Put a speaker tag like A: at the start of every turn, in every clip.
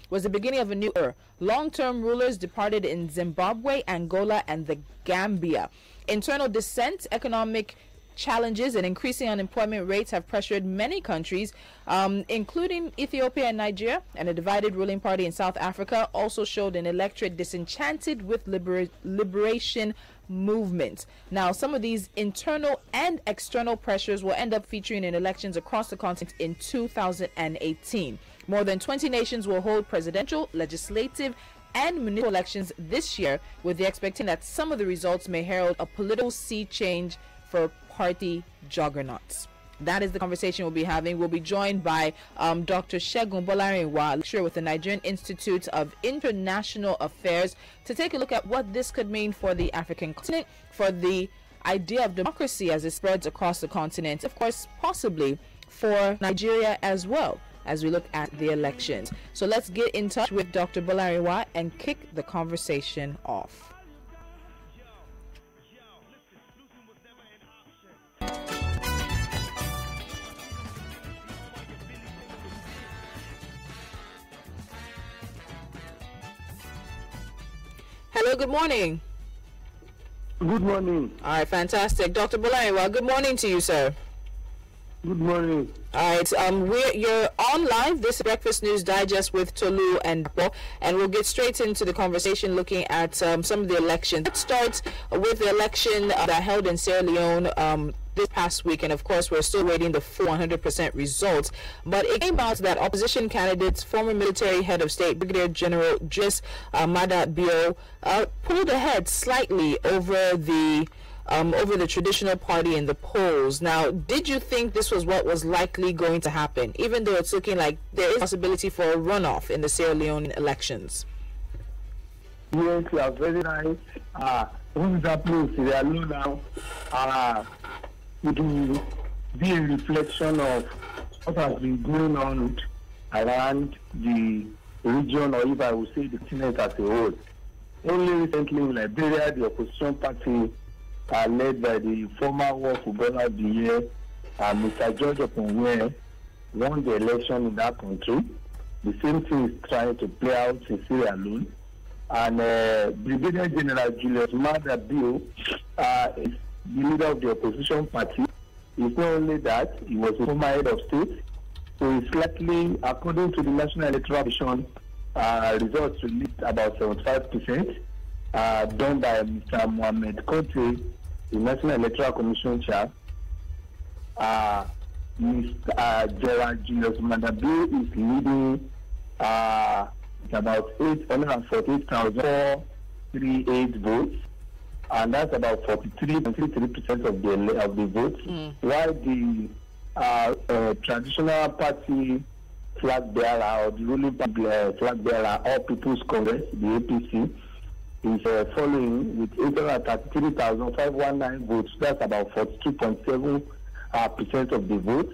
A: was the beginning of a new era. Long-term rulers departed in Zimbabwe, Angola, and the Gambia. Internal dissent, economic challenges, and increasing unemployment rates have pressured many countries, including Ethiopia and Nigeria. And a divided ruling party in South Africa also showed an electorate disenchanted with liberation movement. Now, some of these internal and external pressures will end up featuring in elections across the continent in 2018. More than 20 nations will hold presidential, legislative, and municipal elections this year, with the expectation that some of the results may herald a political sea change for party juggernauts. That is the conversation we'll be having. We'll be joined by Dr. Segun Bolarinwa, lecturer with the Nigerian Institute of International Affairs, to take a look at what this could mean for the African continent, for the idea of democracy as it spreads across the continent, of course, possibly for Nigeria as well, as we look at the elections. So let's get in touch with Dr. Bolarinwa and kick the conversation off. Hello, good morning.
B: Good morning.
A: All right, fantastic. Dr. Bolarinwa, good morning to you, sir.
B: Good morning.
A: All right, you're on live. This is Breakfast News Digest with Tolu and Dapo, and we'll get straight into the conversation looking at some of the elections. Let's start with the election that held in Sierra Leone this past week, and of course we're still waiting the full 100% results, but it came out that opposition candidates, former military head of state Brigadier General Jis Mada Bio, pulled ahead slightly over the traditional party in the polls. Now, did you think this was what was likely going to happen, even though it's looking like there is a possibility for a runoff in the Sierra Leone elections?
B: Yes, you are very right. What is happening in Sierra Leone now? It will be a reflection of what has been going on around the region, or if I would say the continent as a whole. Only recently in Liberia, the opposition party led by the former World Footballer of the Year, Mr. George Okonwe, won the election in that country. The same thing is trying to play out in Sierra Leone. And Brigadier General Julius Maada Bio is the leader of the opposition party. It's not only that, he was a former head of state. So it's likely, according to the National Electoral Commission results released about 75%, done by Mr. Mohamed Kote, the National Electoral Commission chair. Mr. Gerald Julius Mandabio is leading about 848,438 votes, and that's about 43.33% of the votes. While the traditional party flag bearer, or the ruling flag bearer, All People's Congress, the APC, is following with 833,519 votes. That's about 42.7% of the vote.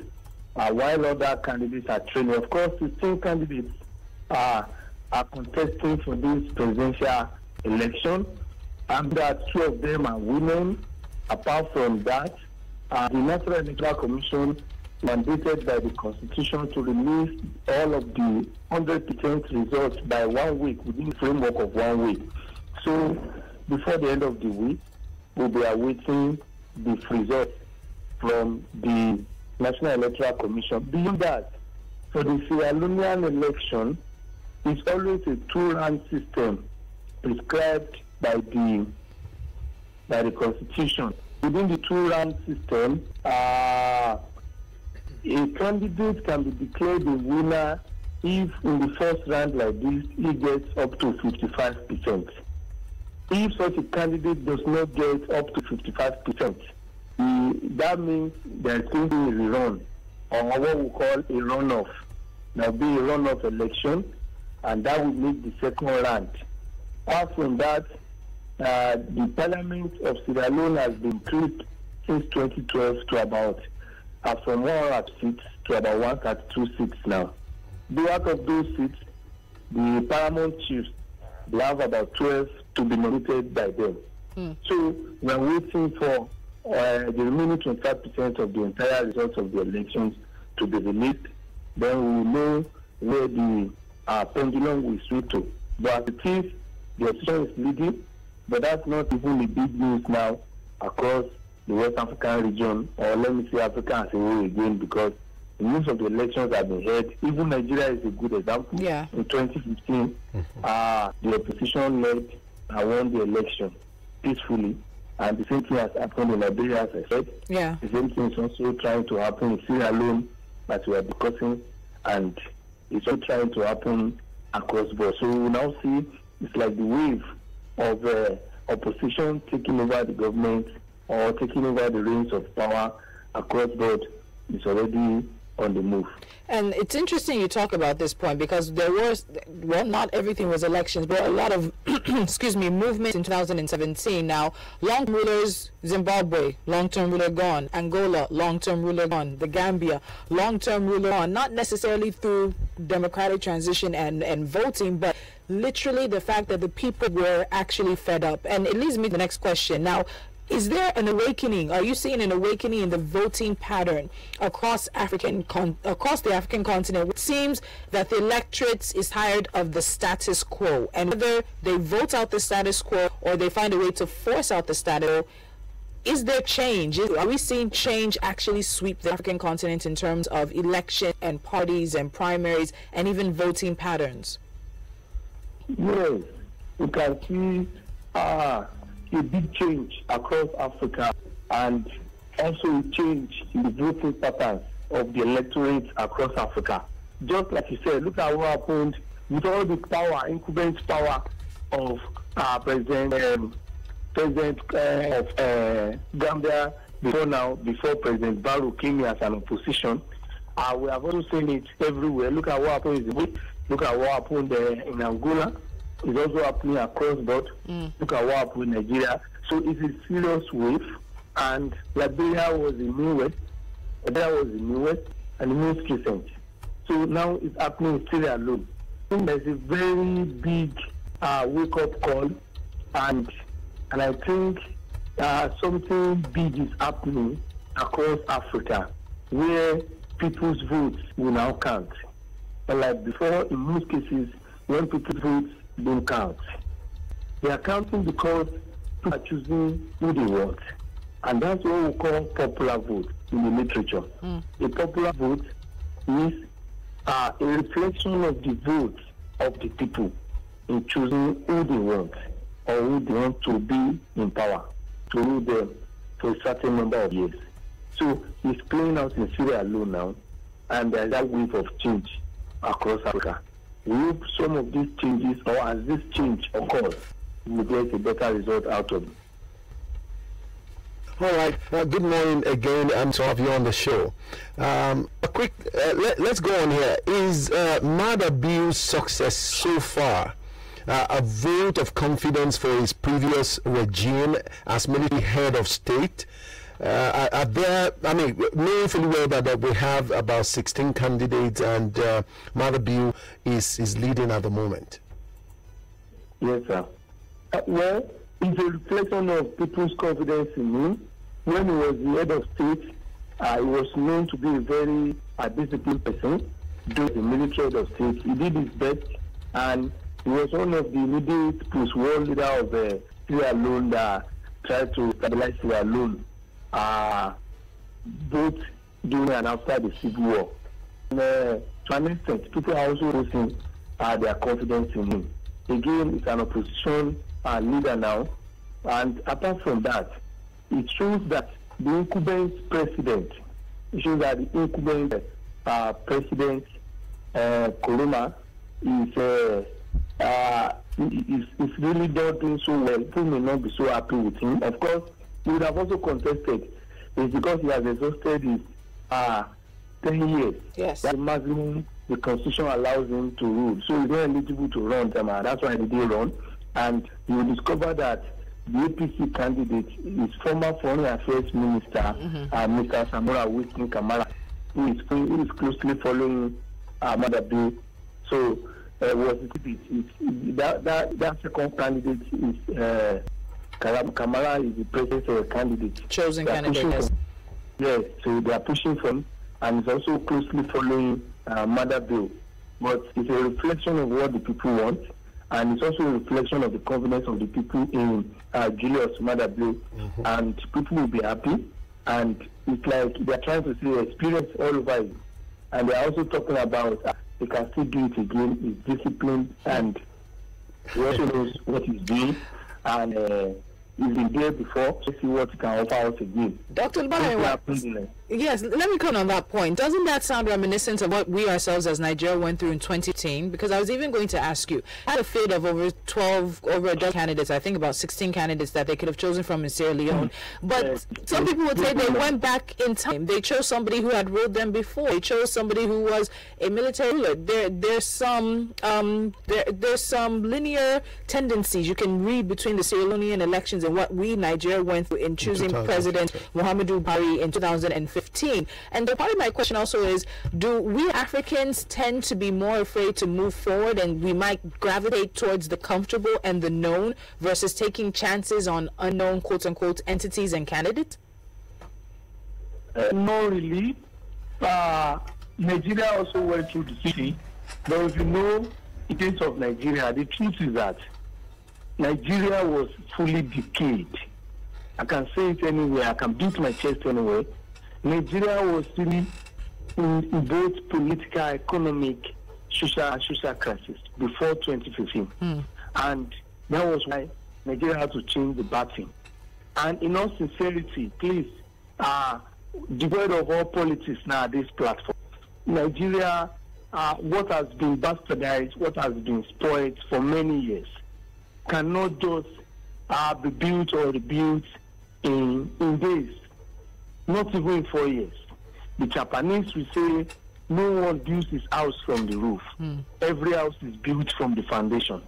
B: While other candidates are trailing. Of course, the same candidates are contesting for this presidential election, and that two of them are women. Apart from that, the National Electoral Commission mandated by the Constitution to release all of the 100% results by 1 week, within the framework of 1 week. So before the end of the week, we'll be awaiting the results from the National Electoral Commission. Beyond that, for the Sierra Leonean election, it's always a two-round system prescribed by the Constitution. Within the two-round system, a candidate can be declared a winner if in the first round like this, he gets up to 55%. If such a candidate does not get up to 55%, that means there is going to be a rerun, or what we call a runoff. There will be a runoff election, and that will make the second round. Apart from that, the Parliament of Sierra Leone has been increased since 2012 to about from 100 seats to about 132 seats now. Out of those seats, the Paramount chiefs, they have about 12 to be nominated by them. So we are waiting for the remaining 25% of the entire results of the elections to be released. Then we will know where the pendulum will swing to. But as it is, the opposition is leading, but that's not even the big news now across the West African region, or let me say Africa as a whole again, because the news of the elections have been heard. Even Nigeria is a good example.
A: Yeah.
B: In 2015, the opposition led and won the election peacefully, and the same thing has happened in Liberia, as I said.
A: Yeah.
B: The same thing is also trying to happen in Sierra Leone, that we are discussing, and it's also trying to happen across the board. So we now see it's like the wave of opposition taking over the government or taking over the reins of power across the board is already on the move.
A: And it's interesting you talk about this point, because there was, well, not everything was elections, but a lot of, excuse me, movement in 2017. Now, long-term rulers, Zimbabwe, long-term ruler gone. Angola, long-term ruler gone. The Gambia, long-term ruler gone. Not necessarily through democratic transition and voting, but literally the fact that the people were actually fed up. And it leads me to the next question. Now, is there an awakening? Are you seeing an awakening in the voting pattern across the African continent? It seems that the electorate is tired of the status quo, and whether they vote out the status quo or they find a way to force out the status quo, is there change? Are we seeing change actually sweep the African continent in terms of election and parties and primaries and even voting patterns?
B: Yes, you can see a big change across Africa, and also a change in the voting patterns of the electorate across Africa. Just like you said, look at what happened with all the power, incumbent power of President of Gambia before President Barrow came here as an opposition. We have also seen it everywhere. Look at what happened in Zimbabwe. Look at what happened in Angola. It's also happening across board. Look at what happened in Nigeria. So it's a serious wave, and Liberia was the newest, and the most recent. So now it's happening in Sierra Leone. There's a very big wake-up call, and I think something big is happening across Africa, where people's votes will now count. But like before, in most cases, when people's votes don't count, they are counting because people are choosing who they want, and that's what we call popular vote in the literature. A popular vote is a reflection of the votes of the people in choosing who they want or who they want to be in power to rule them for a certain number of years. So it's playing out in Sierra Leone now, and there's that wave of change across Africa. We hope some of these changes, or as this change occurs, we get a better result out of it.
C: All right. Good morning again. I'm to have you on the show. A quick, let's go on here. Is Mada Bio's success so far a vote of confidence for his previous regime as military head of state? Are there, I mean, knowing fully well that we have about 16 candidates, and Mada Bio is leading at the moment?
B: Yes, sir. Well, it's a reflection of people's confidence in him. When he was the head of state, he was known to be a very disciplined person. Though the military head of state, he did his best, and he was one of the immediate post-war leader of Sierra Leone that tried to stabilize Sierra Leone, both during and after the Civil War. And, to an extent, people are also losing their confidence in him. Again, it's an opposition leader now, and apart from that, it shows that the incumbent president, Kuruma, is really not doing so well. People may not be so happy with him. Of course, he would have also contested. It's because he has exhausted his 10 years.
A: Yes.
B: That's the maximum the Constitution allows him to rule. So he's not eligible to run. That's why he didn't run. And you will discover that the APC candidate is former Foreign Affairs Minister, Mr. Samora Wisdom Kamara, who is closely following Mada Bio. So that second candidate is Kamara is the president candidate.
A: Chosen candidate.
B: Yes, so they are pushing from, and is also closely following Mada Bio. but it's a reflection of what the people want, and it's also a reflection of the confidence of the people in Julius Maada Bio, and people will be happy. And it's like they're trying to see experience all over it. And they're also talking about they can still do it again. It's discipline, and he also knows what he's doing, and he's been there before to see what he can offer us again.
A: Dr. Lubari, yes, let me come on that point. Doesn't that sound reminiscent of what we ourselves as Nigeria went through in 2010? Because I was even going to ask you, I had a field of over a dozen candidates, I think about 16 candidates that they could have chosen from in Sierra Leone. But some people would say they went back in time. They chose somebody who had ruled them before. They chose somebody who was a military ruler. There's some linear tendencies you can read between the Sierra Leonean elections and what we Nigeria went through in choosing President Muhammadu Buhari in 2015. And the part of my question also is, do we Africans tend to be more afraid to move forward, and we might gravitate towards the comfortable and the known versus taking chances on unknown quote-unquote entities and candidates?
B: No, really. Nigeria also went through the city, but if you know the case of Nigeria, the truth is that Nigeria was fully decayed. I can say it anywhere. I can beat my chest anywhere. Nigeria was really in both political, economic, social crisis before 2015. And that was why Nigeria had to change the batting. And in all sincerity, please, devoid of all politics now at this platform, Nigeria, what has been bastardized, what has been spoiled for many years, cannot just be built or rebuilt in days, not even in 4 years. The Japanese will say no one builds his house from the roof. Every house is built from the foundation.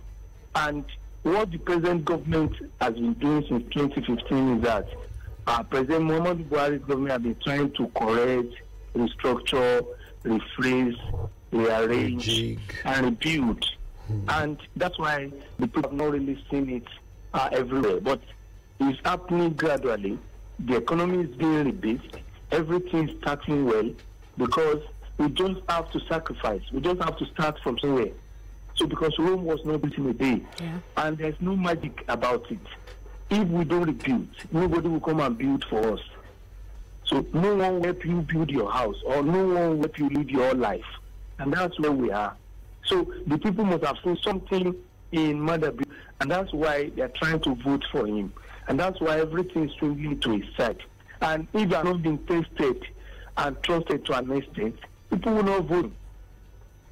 B: And what the present government has been doing since 2015 is that President Muhammadu Buhari's government has been trying to correct, restructure, rephrase, rearrange, and rebuild. And that's why the people have not really seen it everywhere. But it's happening gradually. The economy is being rebuilt. Everything is starting well, because we just have to sacrifice. We just have to start from somewhere. So because Rome was not built in a day, and there's no magic about it. If we don't rebuild, nobody will come and build for us. So no one will help you build your house, or no one will help you live your life. And that's where we are. So the people must have seen something in Maada Bio, and that's why they're trying to vote for him. And that's why everything is swinging to his side. And if you are not being tested and trusted to an extent, people will not vote.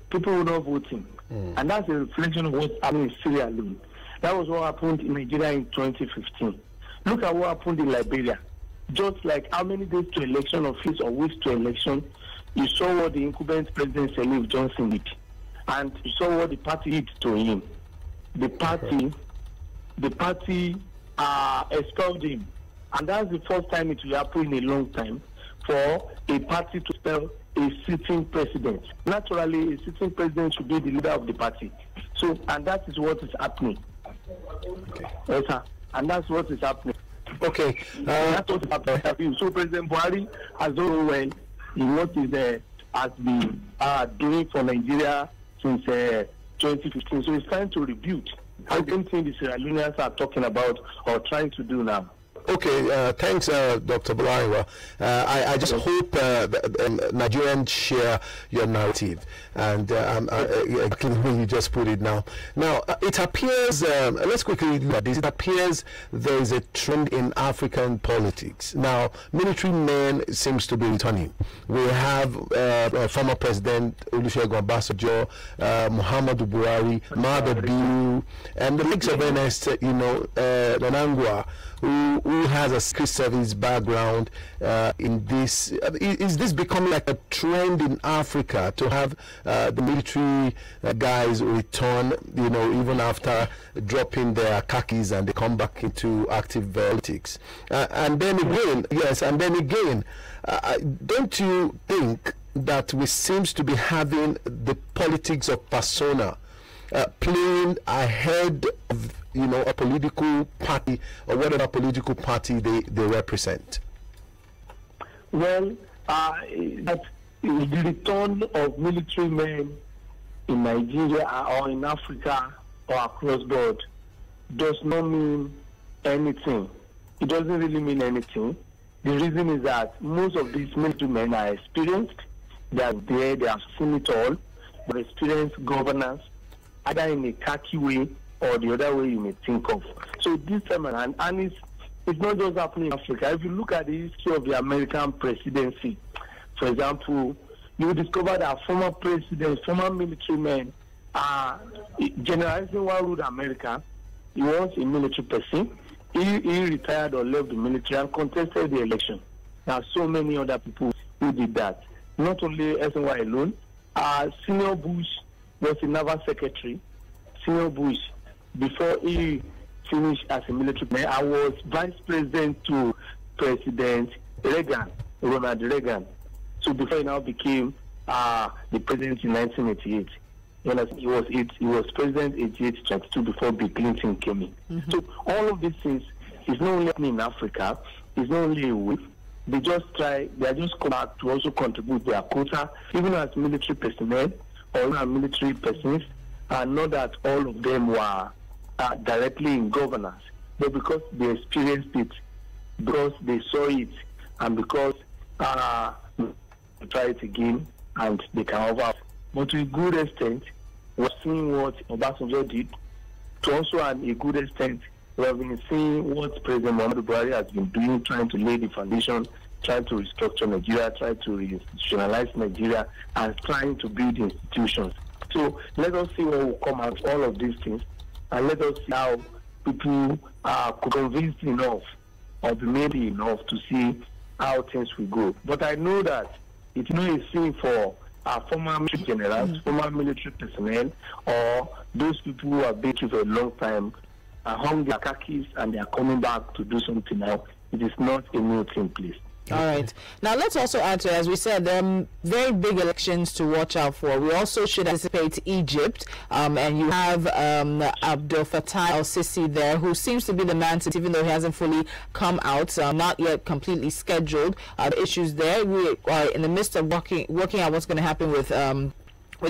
B: People will not vote him. And that's a reflection of what's happening in Sierra Leone. That was what happened in Nigeria in 2015. Look at what happened in Liberia. Just like how many days to election, or weeks or weeks to election, you saw what the incumbent president Salif Johnson did. And you saw what the party did to him. The party expelled him. And that's the first time it will happen in a long time for a party to expel a sitting president. Naturally, a sitting president should be the leader of the party. So, and that is what is happening.
C: Okay.
B: Yes, sir. And that's what is happening.
C: Okay.
B: That's what is happening. So President Buhari has done well in what is has been doing for Nigeria since 2015. So it's time to rebuild. I don't think the Sierra Leoneans are talking about or trying to do now.
C: Okay, thanks, Dr. Bulaiwa. I just hope Nigerians share your narrative, and exactly the way you just put it now. Now, it appears, let's quickly look at this. It appears there is a trend in African politics. Now, military men seems to be returning. We have former President Olusegun Obasanjo, Muhammadu Buhari, Maada Bio, and the likes of Ernest, Nanangwa, who has a secret service background in this. Is this becoming like a trend in Africa to have the military guys return, even after dropping their khakis and they come back into active politics? And then again, don't you think that we seems to be having the politics of persona playing ahead of a political party, or whatever political party they represent?
B: Well, that the return of military men in Nigeria or in Africa or across board does not mean anything. It doesn't really mean anything. The reason is that most of these military men are experienced. They are there, they have seen it all. They experienced governance, either in a khaki way or the other way you may think of. So this time around, and it's not just happening in Africa. If you look at the history of the American presidency, for example, you will discover that former presidents, former military men are generalizing one ruled America. He was a military person. He retired or left the military and contested the election. There are so many other people who did that. Not only SNY alone. Senior Bush was a naval secretary. Senior Bush, before he finished as a military man, I was vice president to President Reagan, Ronald Reagan. So before he now became the president in 1988. He was president 88-22 before Bill Clinton came in. So all of these things is not only happening in Africa, it's not only a way. They are just come back to also contribute their quota, even as military personnel or even as military persons, and not that all of them were directly in governance, but because they experienced it, because they saw it, and because they try it again and they can overcome. But to a good extent, we're seeing what Obasanjo did. To also a good extent, we have been seeing what President Muhammadu Buhari has been doing, trying to lay the foundation, trying to restructure Nigeria, trying to reinstitutionalize Nigeria, and trying to build institutions. So let us see what will come out of all of these things, and let us see how people are convinced enough or be made enough to see how things will go. But I know that it's not a sin for former military generals, former military personnel, or those people who have been here for a long time, hung their khakis and they are coming back to do something now. It is not a new thing, please.
A: All right. Now, let's also add to, as we said, there are very big elections to watch out for. We also should anticipate Egypt, and you have Abdel Fattah el-Sisi there, who seems to be the man to, even though he hasn't fully come out, not yet completely scheduled. The issues there, we are in the midst of working out what's going to happen with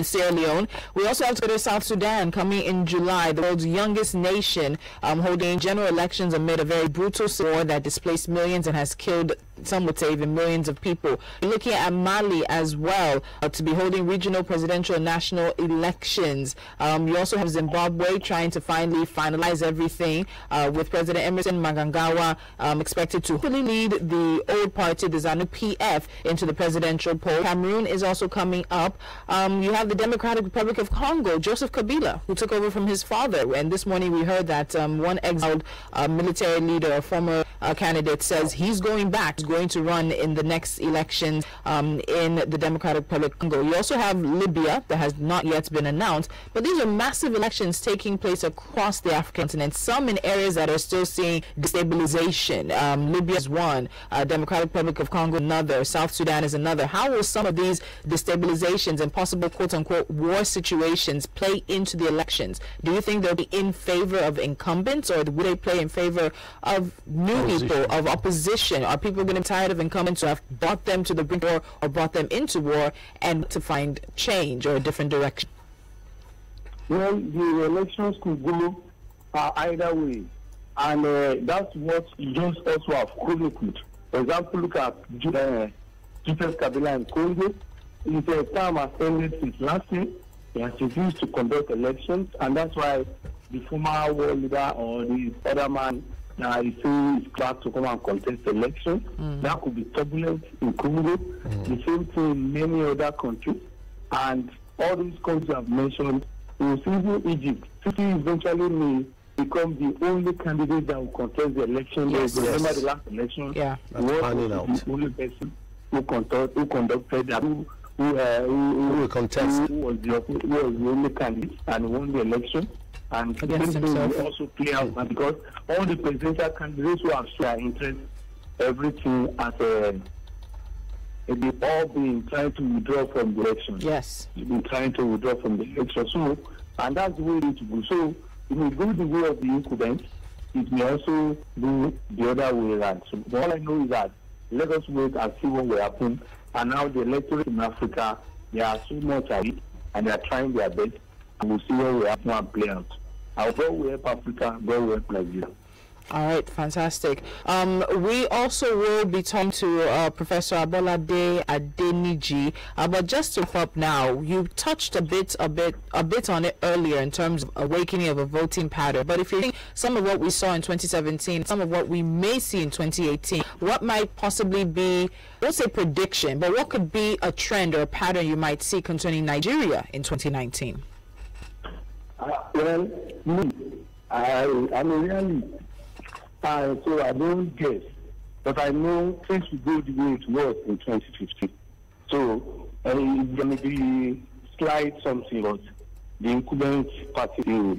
A: Sierra Leone. We also have to go to South Sudan coming in July, the world's youngest nation, holding general elections amid a very brutal war that displaced millions and has killed, some would say, even millions of people. We're looking at Mali as well, to be holding regional, presidential, and national elections. You also have Zimbabwe trying to finally finalize everything, with President Emerson Mnangagwa expected to fully lead the old party, the ZANU-PF, into the presidential poll. Cameroon is also coming up. You have the Democratic Republic of Congo, Joseph Kabila, who took over from his father. And this morning we heard that one exiled military leader, a former candidate, says he's going back, he's going to run in the next elections in the Democratic Republic of Congo. You also have Libya, that has not yet been announced, but these are massive elections taking place across the African continent, some in areas that are still seeing destabilization. Libya is one, Democratic Republic of Congo another, South Sudan is another. How will some of these destabilizations and possible quote-unquote war situations play into the elections? Do you think they'll be in favor of incumbents, or would they play in favor of new people, of opposition? Are people going to be tired of incumbents who have brought them to the brink of war or brought them into war, and to find change or a different direction?
B: Well, the elections could go either way, and that's what you just also have chronicled. For example, look at Joseph Kabila in Congo. His term has ended since last year. He has refused to conduct elections, and that's why the former war leader or the other man is saying he's glad to come and contest elections. That could be turbulent in Congo. The same thing in many other countries, and all these countries I've mentioned, including Egypt, City eventually may become the only candidate that will contest the election.
A: Yes.
B: Remember the last election?
A: Yeah,
B: he was the only person who conducted that. Who was the only candidate and won the election, and the same thing will also play out now, because all the presidential candidates who have shown their interest, everything as they've all been trying to withdraw from the election.
A: Yes,
B: they've been trying to withdraw from the election. So, and that's the way it will go. So it may go the way of the incumbent. It may also go the other way around. So all I know is that let us wait and see what will happen. And now the electorate in Africa, they are so much at it. and they are trying their best. And we'll see where we have one play out. Our God will help Africa, God will help Nigeria.
A: All right, fantastic. We also will be talking to Professor Abolade Adeniji. But just to wrap up now, you touched a bit on it earlier in terms of awakening of a voting pattern. But if you think some of what we saw in 2017, some of what we may see in 2018, what might possibly be, I won't say prediction, but what could be a trend or a pattern you might see concerning Nigeria in 2019?
B: Well, I'm a realist. So I don't guess, but I know things will go the way it was in 2015. So there may be slight something, but the incumbent party will.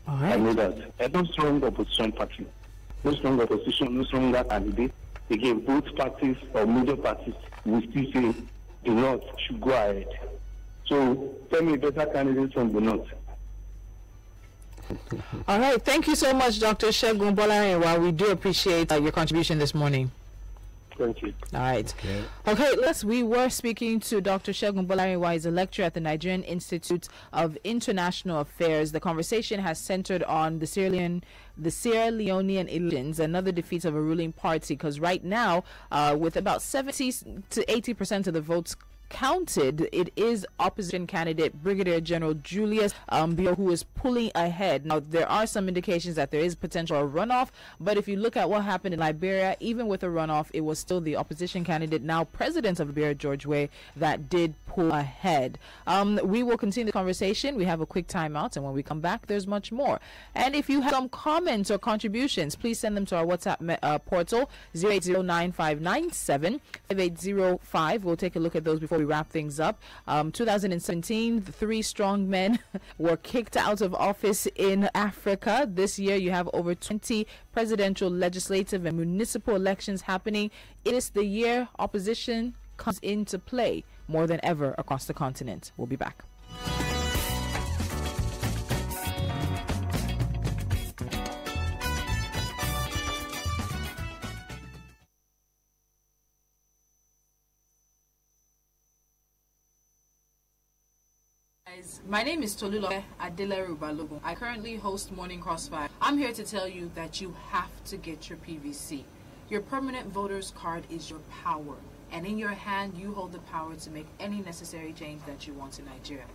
B: I know that. I no strong opposition party, no strong opposition, no stronger candidate. Again, both parties or major parties will still say the North should go ahead. So tell me a better candidate from the North.
A: All right. Thank you so much, Dr. Segun Bolarinwa. We do appreciate your contribution this morning.
B: Thank you.
A: All right. Okay, we were speaking to Dr. Segun Bolarinwa. He's a lecturer at the Nigerian Institute of International Affairs. The conversation has centered on the Sierra Leonean elections, another defeat of a ruling party, because right now, with about 70 to 80% of the votes counted, it is opposition candidate Brigadier General Julius Bio who is pulling ahead. Now, there are some indications that there is potential runoff, but if you look at what happened in Liberia, even with a runoff, it was still the opposition candidate, now President of Liberia, George Weah, that did pull ahead. We will continue the conversation. We have a quick timeout, and when we come back, there's much more. And if you have some comments or contributions, please send them to our WhatsApp portal, 08095975805. We'll take a look at those before we wrap things up. 2017, the 3 strong men were kicked out of office in Africa. This year, you have over 20 presidential, legislative, and municipal elections happening. It is the year opposition comes into play more than ever across the continent. We'll be back. My name is Tolu Adeleru Balogun. I currently host Morning Crossfire. I'm here to tell you that you have to get your PVC. Your permanent voter's card is your power, and in your hand you hold the power to make any necessary change that you want in Nigeria.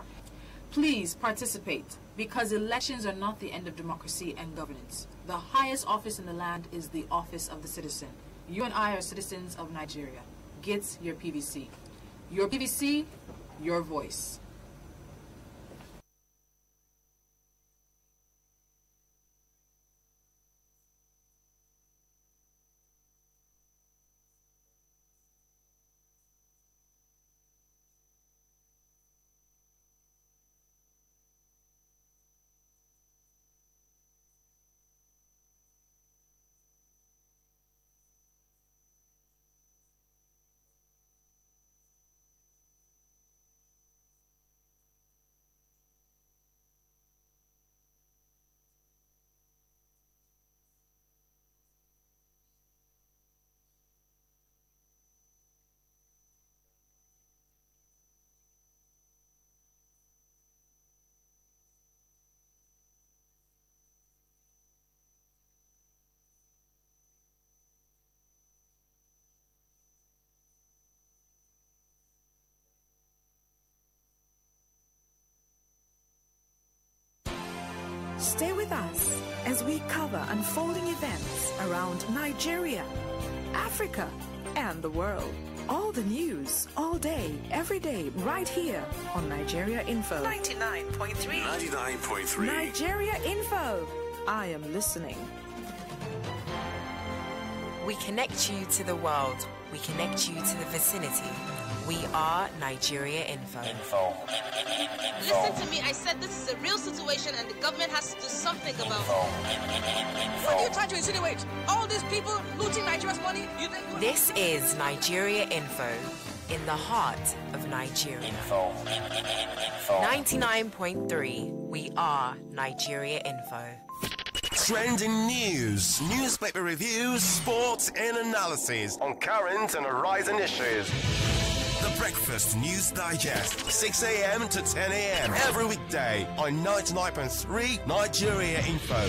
A: Please participate, because elections are not the end of democracy and governance. The highest office in the land is the office of the citizen. You and I are citizens of Nigeria. Get your PVC. Your PVC, your voice.
D: Stay with us as we cover unfolding events around Nigeria, Africa, and the world. All the news, all day, every day, right here on Nigeria Info. 99.3. 99.3. Nigeria Info. I am listening.
E: We connect you to the world. We connect you to the vicinity. We are Nigeria Info.
F: Listen to me, I said this is a real situation and the government has to do something about it. What are you trying to insinuate? All these people looting Nigeria's money?
E: This is Nigeria Info, in the heart of Nigeria. 99.3, we are Nigeria Info.
G: Trending news, newspaper reviews, sports and analysis on current and rising issues. The Breakfast News Digest, 6 a.m. to 10 a.m. every weekday on 99.3 Nigeria Info.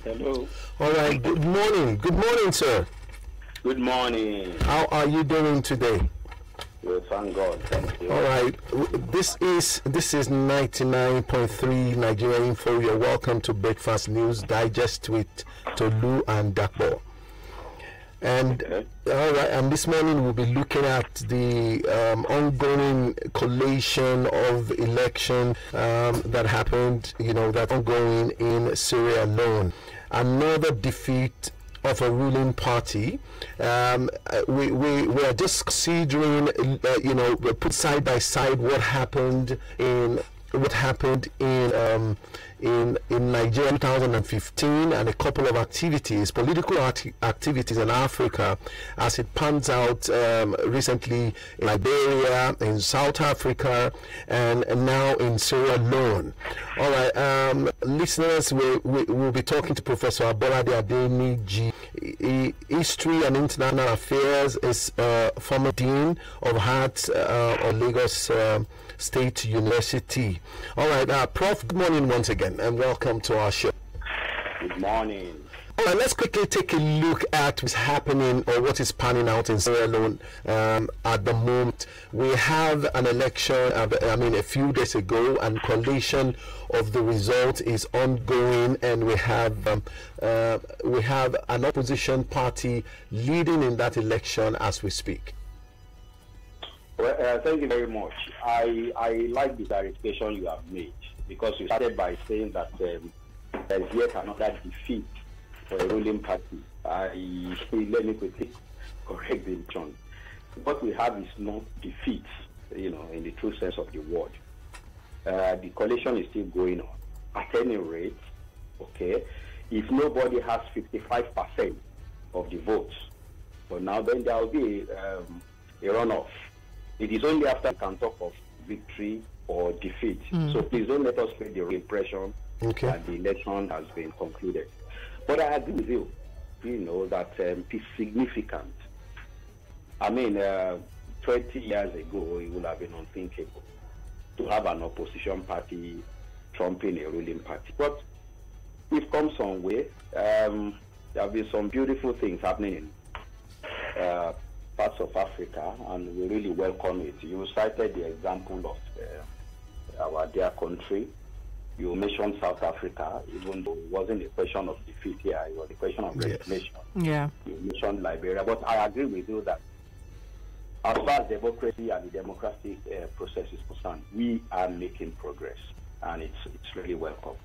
H: Hello.
C: All right. Good morning. Good morning, sir.
H: Good morning.
C: How are you doing today?
H: Well, thank God. Thank you.
C: All right. This is 99.3 Nigeria Info. You're welcome to Breakfast News Digest with Tolu and Dapo. And
H: Okay.
C: all right. And this morning we'll be looking at the ongoing collation of election that happened. That's ongoing in Sierra Leone. Another defeat of a ruling party. We are just considering, put side by side what happened in Nigeria 2015 and a couple of political activities in Africa as it pans out recently in Liberia, in South Africa, and now in Sierra Leone. All right, listeners, we'll be talking to Professor Abolade Adeniji. History and International Affairs is former Dean of Arts of Lagos State University. All right, Prof, good morning once again, and welcome to our show.
H: Good morning.
C: All right, let's quickly take a look at what's happening or what is panning out in Sierra Leone at the moment. We have an election, a few days ago, and collation of the result is ongoing, and we have an opposition party leading in that election as we speak.
H: Well, thank you very much. I like the clarification you have made, because you started by saying that there is yet another defeat for a ruling party. Let me quickly correct the tone. What we have is not defeat, in the true sense of the word. The coalition is still going on. At any rate, okay, if nobody has 55% of the votes, but now then there will be a runoff. It is only after we can talk of victory or defeat. So please don't let us create the impression that the election has been concluded. But I agree with you, that it's significant. 20 years ago, it would have been unthinkable to have an opposition party trumping a ruling party. But we've come some way. There have been some beautiful things happening in parts of Africa, and we really welcome it. You cited the example of our dear country. You mentioned South Africa, even though it wasn't a question of defeat here, it was a question of recognition.
A: Yeah.
H: You mentioned Liberia, but I agree with you that as far as democracy and the democratic process is concerned, we are making progress, and it's really welcome.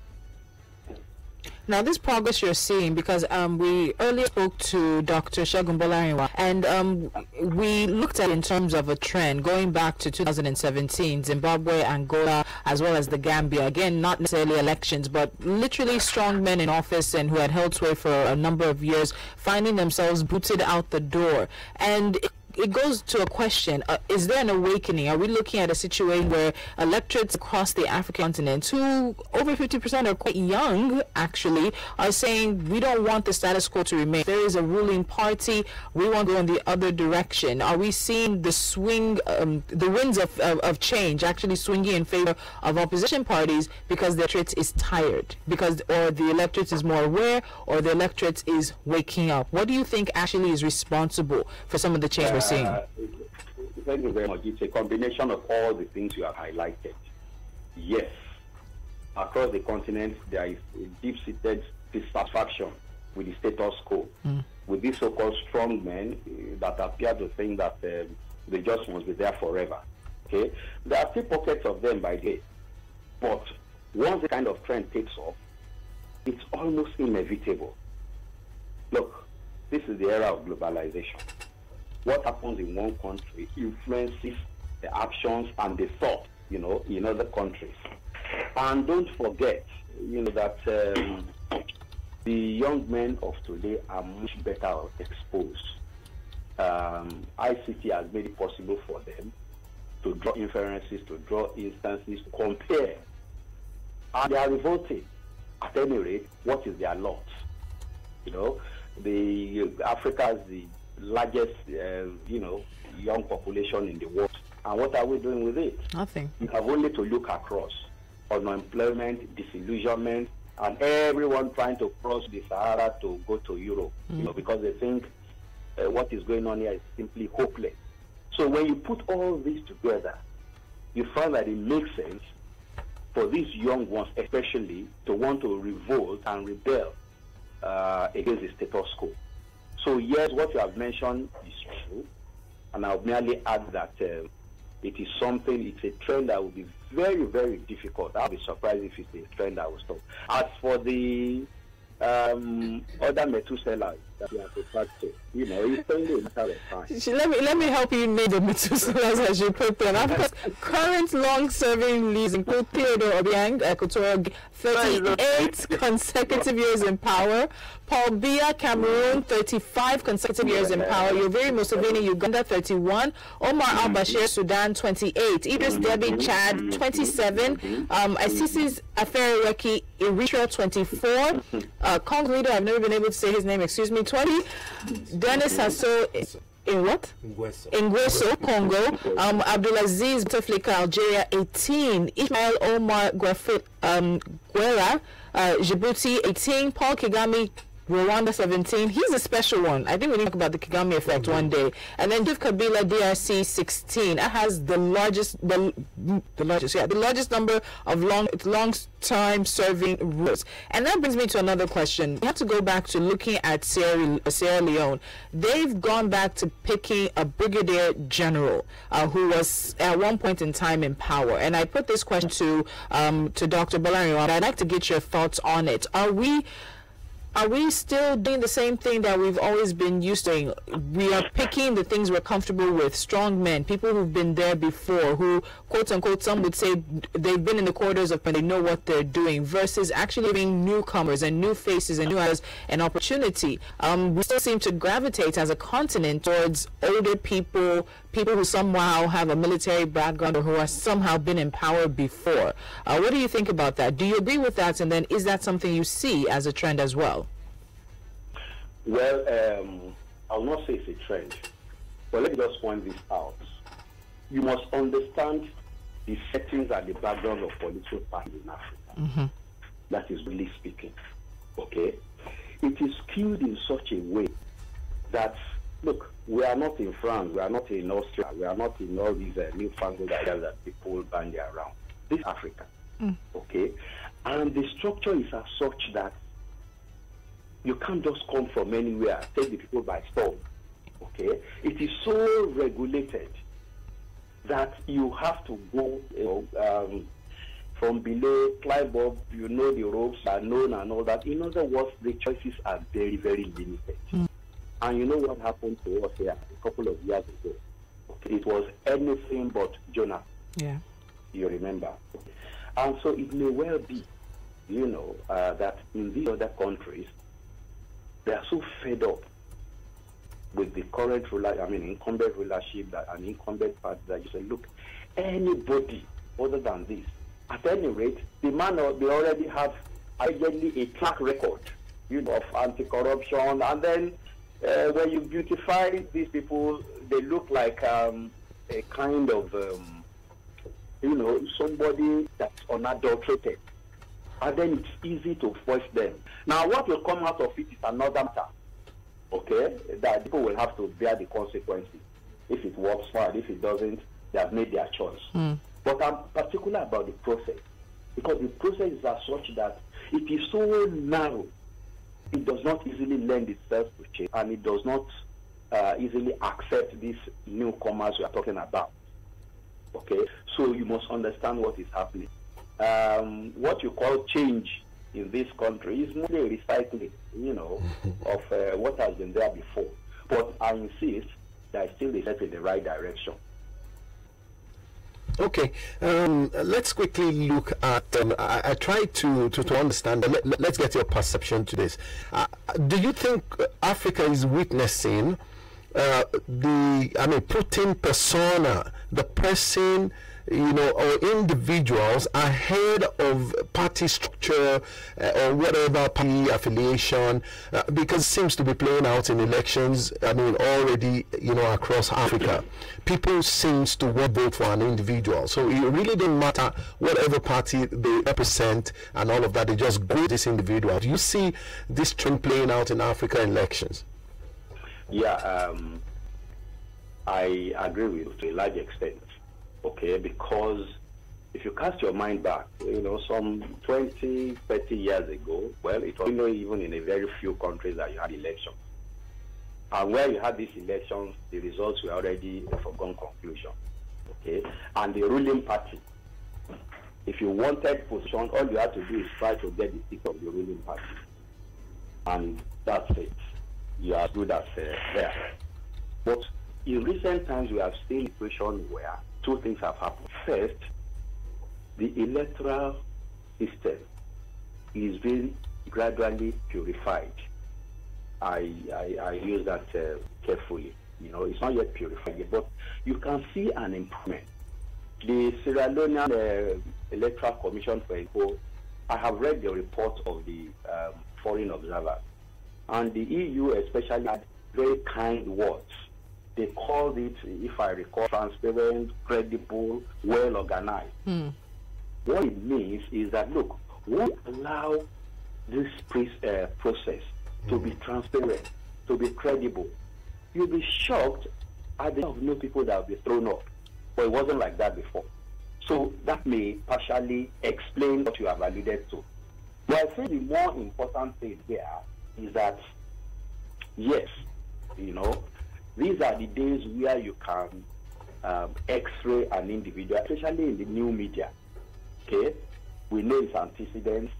A: Now, this progress you're seeing, because we earlier spoke to Dr. Segun Bolariwa, and we looked at it in terms of a trend going back to 2017, Zimbabwe, Angola, as well as the Gambia. Again, not necessarily elections, but literally strong men in office and who had held sway for a number of years, finding themselves booted out the door. And it goes to a question, is there an awakening? Are we looking at a situation where electorates across the African continent, who over 50% are quite young actually, are saying we don't want the status quo to remain? There is a ruling party, we want to go in the other direction. Are we seeing the swing, the winds of change actually swinging in favor of opposition parties because the electorate is tired, or the electorate is more aware, or the electorate is waking up? What do you think actually is responsible for some of the change we're seeing?
H: Thank you very much. It's a combination of all the things you have highlighted. Yes, across the continent, there is a deep-seated dissatisfaction with the status quo, with these so-called strong men that appear to think that they just must be there forever. Okay, there are still pockets of them by day, but once the kind of trend takes off, it's almost inevitable. Look, this is the era of globalization. What happens in one country influences the actions and the thought, in other countries. And don't forget, that the young men of today are much better exposed. ICT has made it possible for them to draw inferences, to draw instances, to compare. And they are revolting. At any rate, what is their lot? Africa is the largest, young population in the world. And what are we doing with it?
A: Nothing.
H: You have only to look across. Unemployment, disillusionment, and everyone trying to cross the Sahara to go to Europe, because they think what is going on here is simply hopeless. So when you put all this together, you find that it makes sense for these young ones, especially, to want to revolt and rebel against the status quo. So yes, what you have mentioned is true, and I'll merely add that it's a trend that will be very, very difficult. I'll be surprised if it's a trend that will stop. As for the other Methuselah that we have referred to, it's only a matter of time.
A: Let me help you name the Methuselahs as you put them. Africa's current long-serving leaders include Theodore Obiang, Equatorial, 38 consecutive years in power. Paul Biya, Cameroon, 35 consecutive years in power. Yoweri Museveni, Uganda, 31. Omar al-Bashir, Sudan, 28. Idris Deby, Chad, 27. Isisi's Aferiweki, Eritrea, 24. Congo leader, I've never been able to say his name, excuse me, 20. Dennis Hasso, in what? Nguesso, Congo. Abdulaziz Bouteflika, Algeria, 18. Ismail Omar Guerra, Djibouti, 18. Paul Kagame, Rwanda, 17. He's a special one. I think we need to talk about the Kagame effect one day. And then Joseph Kabila, DRC, 16. It has the largest number of long-time serving rulers. And that brings me to another question. We have to go back to looking at Sierra Leone. They've gone back to picking a brigadier general who was at one point in time in power. And I put this question to Dr. Bolarion, and I'd like to get your thoughts on it. Are we still doing the same thing that we've always been used to? We are picking the things we're comfortable with, strong men, people who've been there before, who, quote unquote, some would say they've been in the corridors of, and they know what they're doing, versus actually giving newcomers and new faces and new eyes an opportunity. We still seem to gravitate as a continent towards older people, people who somehow have a military background or who have somehow been in power before. What do you think about that? Do you agree with that? And then is that something you see as a trend as well?
H: Well, I'll not say it's a trend, but let me just point this out. You must understand the settings and the background of political parties in Africa. That is really speaking. Okay? It is skewed in such a way that, look, we are not in France, we are not in Austria, we are not in all these newfangled ideas that people bandy around. This is Africa. Okay? And the structure is as such that you can't just come from anywhere, take the people by storm. Okay? It is so regulated that you have to go from below, climb up, the ropes are known and all that. In other words, the choices are very, very limited. And you know what happened to us here a couple of years ago? Okay, it was anything but Jonah.
A: Yeah.
H: You remember? And so it may well be, that in these other countries, they are so fed up with the current incumbent rulership and incumbent party that you say, look, anybody other than this, at any rate, they already have allegedly a track record, of anti-corruption, and then when you beautify these people, they look like a kind of, somebody that's unadulterated. And then it's easy to voice them. Now, what will come out of it is another matter, okay? That people will have to bear the consequences. If it works fine, if it doesn't, they have made their choice. But I'm particular about the process, because the process is as such that it is so narrow, it does not easily lend itself to change, and it does not easily accept these newcomers we are talking about. Okay? So you must understand what is happening. What you call change in this country is mostly recycling, of what has been there before. But I insist that still is set in the right direction.
C: Okay, let's quickly look at. I try to understand. Let's get your perception to this. Do you think Africa is witnessing Putin persona, the person, or individuals ahead of party structure or whatever party affiliation, because it seems to be playing out in elections, already, across Africa. People seems to vote for an individual. So it really didn't matter whatever party they represent and all of that, they just go this individual. Do you see this trend playing out in Africa elections?
H: Yeah, I agree with you to a large extent. Okay, because if you cast your mind back, some 20, 30 years ago, well, it was even in a very few countries that you had elections. And where you had these elections, the results were already a foregone conclusion. Okay, and the ruling party, if you wanted position, all you had to do is try to get the seat of the ruling party. And that's it. You are as good as there. But in recent times, we have seen a situation where two things have happened. First, the electoral system is being gradually purified. I use that carefully. It's not yet purified yet, but you can see an improvement. The Sierra Leonean Electoral Commission, for example, I have read the report of the foreign observers, and the EU especially had very kind words. They called it, if I recall, transparent, credible, well organized. What it means is that, look, we allow this process to be transparent, to be credible. You'll be shocked at the number of new people that will be thrown up. But it wasn't like that before. So that may partially explain what you have alluded to. But I think the more important thing here is that, yes, these are the days where you can x-ray an individual, especially in the new media. Okay? We know his antecedents,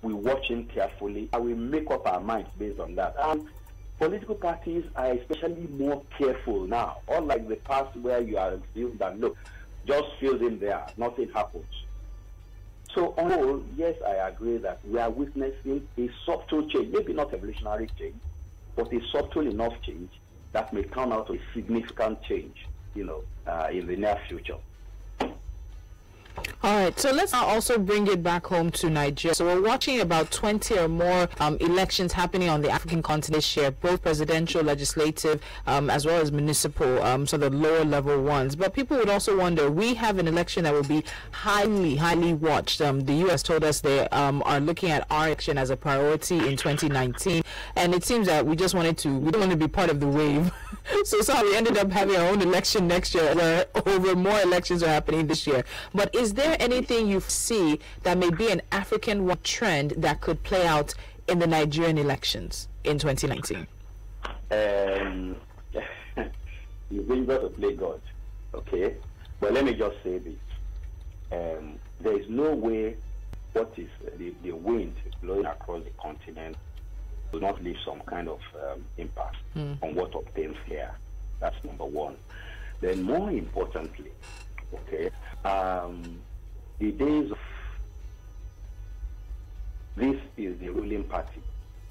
H: we watch him carefully, and we make up our minds based on that. And political parties are especially more careful now, unlike the past where you are assumed that, look, just fill in there, nothing happens. So on the whole, yes, I agree that we are witnessing a subtle change, maybe not evolutionary change, but a subtle enough change that may come out of a significant change, in the near future.
A: All right, so let's also bring it back home to Nigeria. So we're watching about 20 or more elections happening on the African continent this year, both presidential, legislative, as well as municipal, so the lower level ones. But people would also wonder, we have an election that will be highly, highly watched. The U.S. told us they are looking at our election as a priority in 2019. And it seems that we don't want to be part of the wave. So we ended up having our own election next year, where over more elections are happening this year. But is there anything you see that may be an African trend that could play out in the Nigerian elections in 2019?
H: You've really got to play God, okay? But let me just say this. There is no way what is the wind blowing across the continent will not leave some kind of impact on what obtains here. That's number one. Then more importantly, okay, the days of this is the ruling party,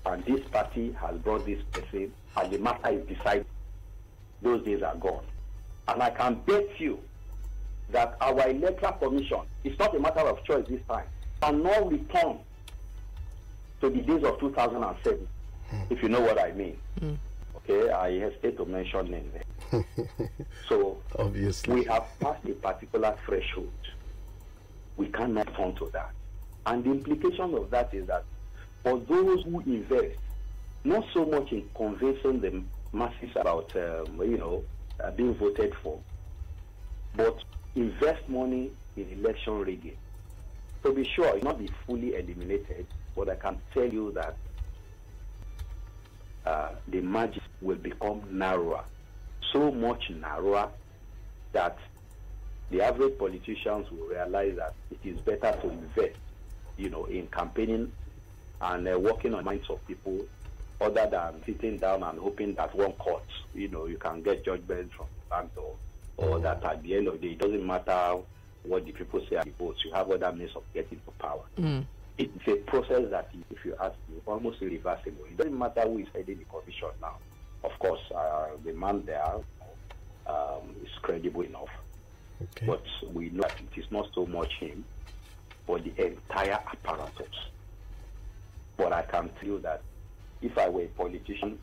H: and this party has brought this person, and the matter is decided. Those days are gone. And I can bet you that our electoral commission, it's not a matter of choice this time, can now return to the days of 2007, if you know what I mean. Okay, I hesitate to mention names. So, obviously, we have passed a particular threshold. We cannot turn to that. And the implication of that is that for those who invest, not so much in convincing the masses about, being voted for, but invest money in election rigging. To be sure, it will not be fully eliminated, but I can tell you that the margins will become narrower, so much narrower that the average politicians will realize that it is better to invest, in campaigning and working on minds of people, other than sitting down and hoping that one court, you can get judgment from the back door, or that at the end of the day, it doesn't matter what the people say are the votes. You have other means of getting to power. It's a process that, if you ask me, almost irreversible. It doesn't matter who is heading the commission now. Of course, the man there is credible enough.
C: Okay.
H: But we know that it is not so much him, but the entire apparatus. But I can tell you that if I were a politician,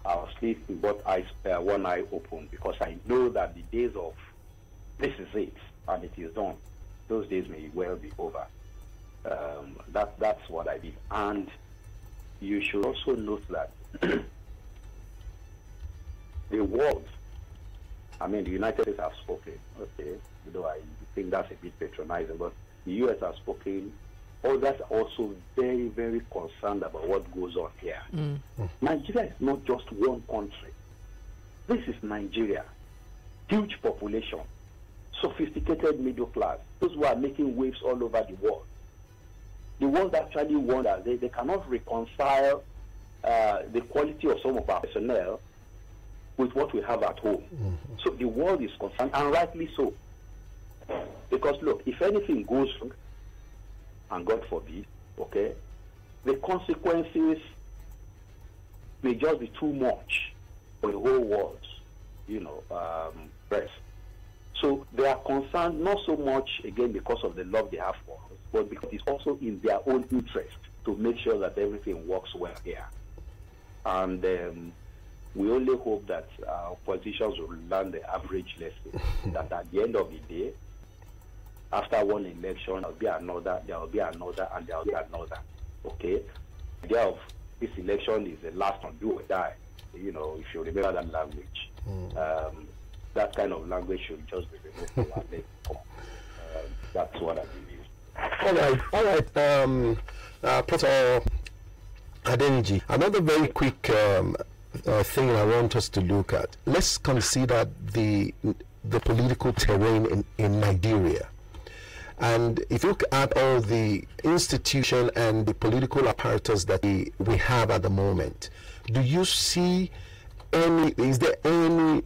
H: I'll sleep with one eye open, because I know that the days of this is it and it is done, those days may well be over. That's what I did. And you should also note that the world, I mean, the United States have spoken, okay, though I think that's a bit patronizing, but the US has spoken. Others are also very, very concerned about what goes on here. Nigeria is not just one country. This is Nigeria. Huge population, sophisticated middle class, those who are making waves all over the world. The world actually wonders. They cannot reconcile the quality of some of our personnel with what we have at home. So the world is concerned, and rightly so. Because look, if anything goes wrong, and God forbid, okay, the consequences may just be too much for the whole world, press. So they are concerned not so much, again, because of the love they have for us, but because it's also in their own interest to make sure that everything works well here. And we only hope that our politicians will learn the average lesson, that at the end of the day, after one election, there will be another, and there will be another. Okay? The idea of this election is the last one, do or die. If you remember that language. That kind of language should just be removed from our lexicon. That's what I believe.
C: All right. Professor Adeniji, another very quick thing I want us to look at. Let's consider the political terrain in Nigeria. And if you look at all the institution and the political apparatus that we have at the moment, do you see is there any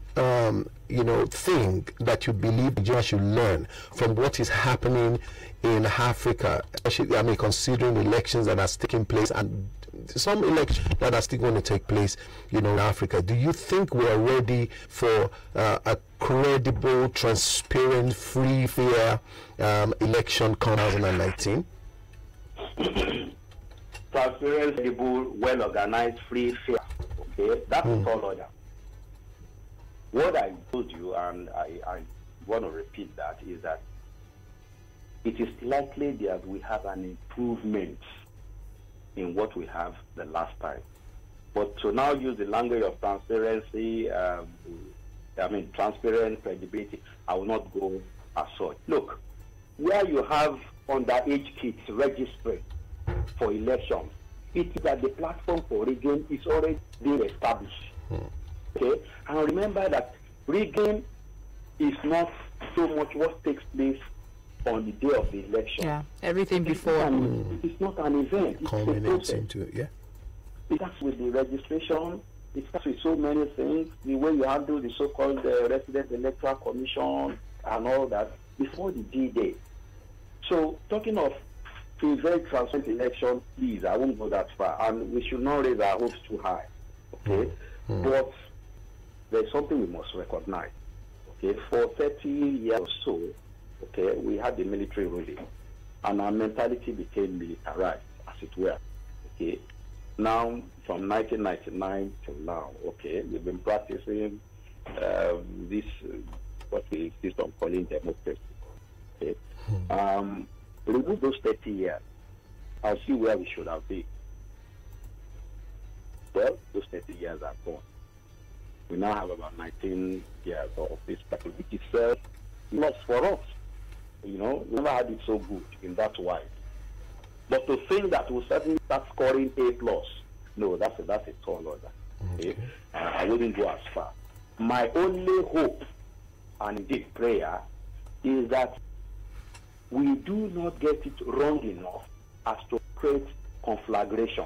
C: thing that you believe Nigeria should learn from what is happening in Africa, especially, considering elections that are taking place and some elections that are still going to take place, in Africa? Do you think we are ready for a credible, transparent, free, fair election 2019?
H: Transparent, credible, well organized, free, fair. Okay, that's the tall order. What I told you, and I want to repeat that, is that it is likely that we have an improvement in what we have the last time. But to now use the language of transparency, transparent credibility, I will not go as such. Look, where you have underage kids registering for elections, it is that the platform for rigging is already being established. Okay? And remember that rigging is not so much what takes place on the day of the election.
A: Yeah, everything before.
H: It's not an event. It's a process.
C: Into it, yeah.
H: It starts with the registration. It starts with so many things. The way you handle the so-called Resident Electoral Commission and all that before the D-Day. So, talking of a very transparent election, please, I won't go that far. And we should not raise our hopes too high. Okay? But there's something we must recognize. Okay? For 30 years or so, okay, we had the military ruling, and our mentality became militarized, as it were. Okay? Now, from 1999 till now, okay, we've been practicing this, what we insist on calling democracy. Okay? Remove those 30 years, I'll see where we should have been. Well, those 30 years are gone. We now have about 19 years of this battle, which is lost for us. We never had it so good in that way. But to think that we'll certainly start scoring A+, no, that's a tall order. Okay? I wouldn't go as far. My only hope, and indeed prayer, is that we do not get it wrong enough as to create conflagration.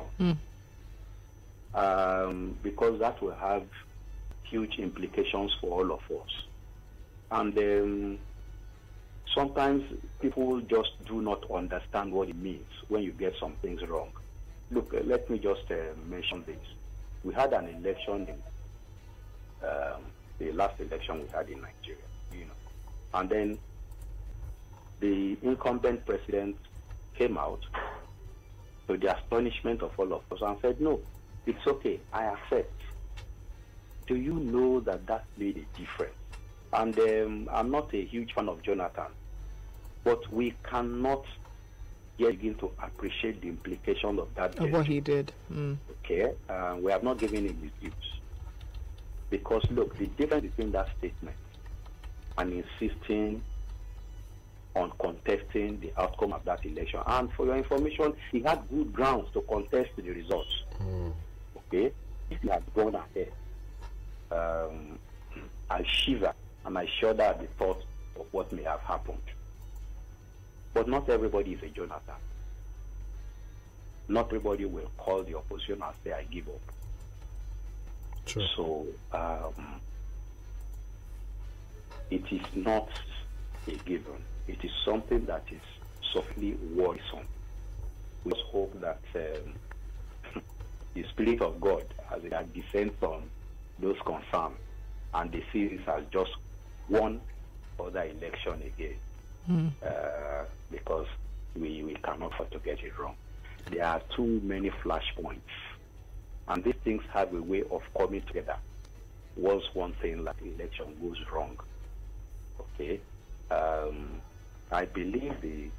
H: Because that will have huge implications for all of us. And sometimes people just do not understand what it means when you get some things wrong. Look, let me just mention this. We had an election in the last election we had in Nigeria, and then the incumbent president came out to the astonishment of all of us and said, no, it's okay, I accept. Do you know that that made a difference? And I'm not a huge fan of Jonathan, but we cannot yet begin to appreciate the implication of that.
A: Of what he did.
H: Okay, we have not given him his dues. Because look, the difference between that statement and insisting on contesting the outcome of that election, and for your information, he had good grounds to contest the results. Okay, if he had gone ahead, I shiver and I shudder at the thought of what may have happened. But not everybody is a Jonathan. Not everybody will call the opposition and say, I give up.
C: True.
H: So it is not a given. It is something that is softly worrisome. We just hope that the Spirit of God, as it descends on those concerned, and they see this as just one other election again, because we cannot afford to get it wrong. There are too many flashpoints, and these things have a way of coming together. Once one thing like the election goes wrong, okay, I believe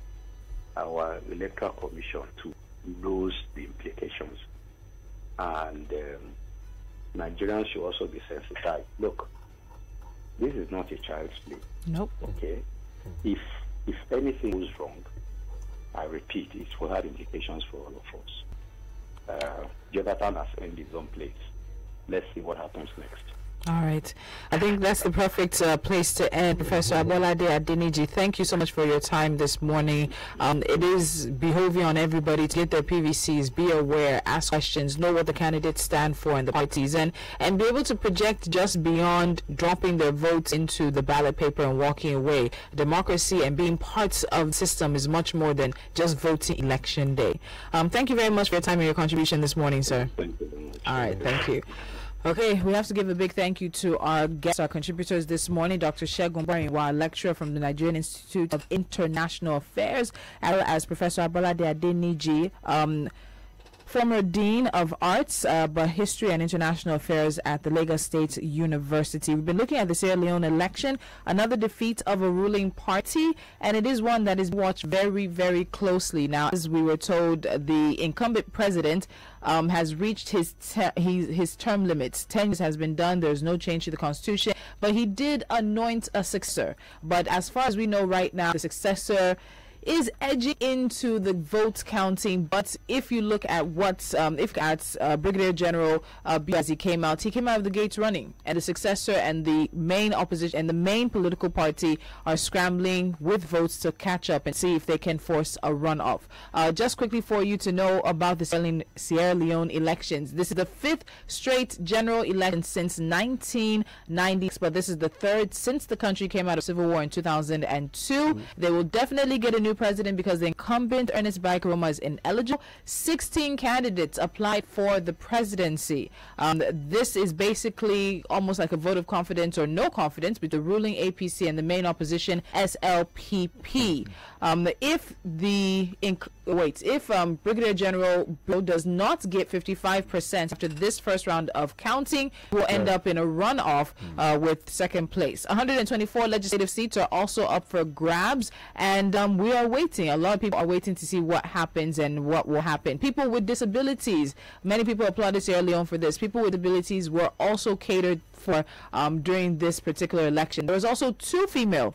H: our electoral commission too knows the implications, and Nigerians should also be sensitized. Look, this is not a child's play.
A: Nope.
H: Okay, if anything goes wrong, I repeat, it will have implications for all of us. Jonathan has earned his own place. Let's see what happens next.
A: All right. I think that's the perfect place to end. Professor Abolade Adeniji, thank you so much for your time this morning. It is behoving on everybody to get their PVCs, be aware, ask questions, know what the candidates stand for in the parties, and be able to project just beyond dropping their votes into the ballot paper and walking away. Democracy and being parts of the system is much more than just voting election day. Thank you very much for your time and your contribution this morning, sir.
H: Thank you very much.
A: All right. Thank you. Okay, we have to give a big thank you to our guests, our contributors this morning, Dr. Segun Bariwa, lecturer from the Nigerian Institute of International Affairs, as well as Professor Abolade Adeniji, former Dean of Arts, but History and International Affairs at the Lagos State University. We've been looking at the Sierra Leone election, another defeat of a ruling party, and it is one that is watched very, very closely. Now, as we were told, the incumbent president has reached his term limits. 10 years has been done. There's no change to the constitution, but he did anoint a successor. But as far as we know right now, the successor is edging into the vote counting. But if you look at Brigadier General as he came out of the gates running, and the successor and the main opposition and the main political party are scrambling with votes to catch up and see if they can force a runoff. Just quickly for you to know about the Sierra Leone elections. This is the 5th straight general election since 1990, but this is the 3rd since the country came out of civil war in 2002. They will definitely get a new president because the incumbent Ernest Bai Koroma is ineligible. 16 candidates applied for the presidency. This is basically almost like a vote of confidence or no confidence with the ruling APC and the main opposition SLPP. If Brigadier General does not get 55% after this first round of counting, will end up in a runoff with second place. 124 legislative seats are also up for grabs, and we are waiting. A lot of people are waiting to see what happens and what will happen. People with disabilities, many people applauded Sierra Leone for this. People with disabilities were also catered for during this particular election. There was also two female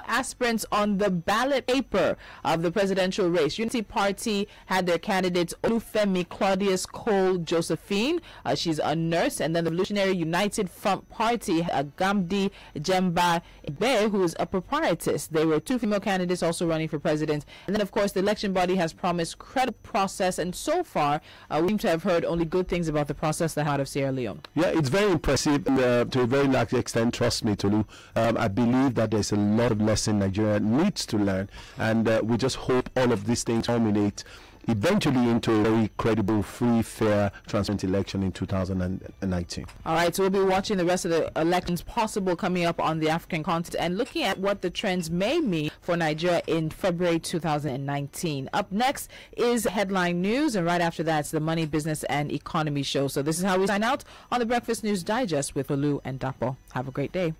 A: aspirants on the ballot paper of the presidential race. Unity Party had their candidates Olufemi Claudius Cole Josephine. She's a nurse. And then the Revolutionary United Front Party, Gamdi Jemba Ibe, who is a proprietress. There were two female candidates also running for president. And then, of course, the election body has promised credible process. And so far, we seem to have heard only good things about the process that out of Sierra Leone.
C: Yeah, it's very impressive. massive, to a very large extent, trust me, Tolu. I believe that there's a lot of lesson Nigeria needs to learn, and we just hope all of these things culminate eventually into a very credible, free, fair, transparent election in 2019.
A: All right, so we'll be watching the rest of the elections possible coming up on the African continent and looking at what the trends may mean for Nigeria in February 2019. Up next is headline news, and right after that, it's the Money, Business, and Economy show. So this is how we sign out on the Breakfast News Digest with Tolu and Dapo. Have a great day.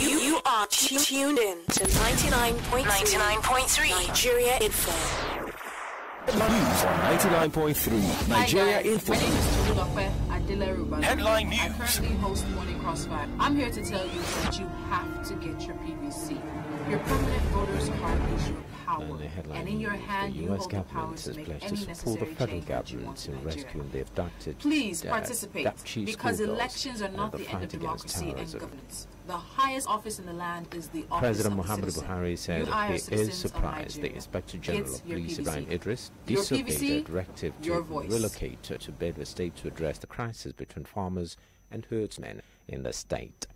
D: You are tuned in to 99.3 Nigeria Info.
I: News on 99.3 Nigeria Info.
J: My name is Tolu Adeleruba.
I: Headline news.
J: I currently host Morning Crossfire. I'm here to tell you that you have to get your PVC. Your permanent voter's card is your power, and in your hand you hold the power to make any necessary change that you want in Nigeria. Please participate, because elections are not the end of democracy and governance. The highest office in the land is the office
K: President
J: of the
K: Muhammadu
J: citizen.
K: Buhari said he is surprised the Inspector General of Police Ibrahim Idris disobeyed the directive to relocate to Bedford State to address the crisis between farmers and herdsmen in the state.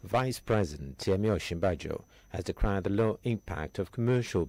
K: Vice President Yemi Osinbajo has decried the low impact of commercial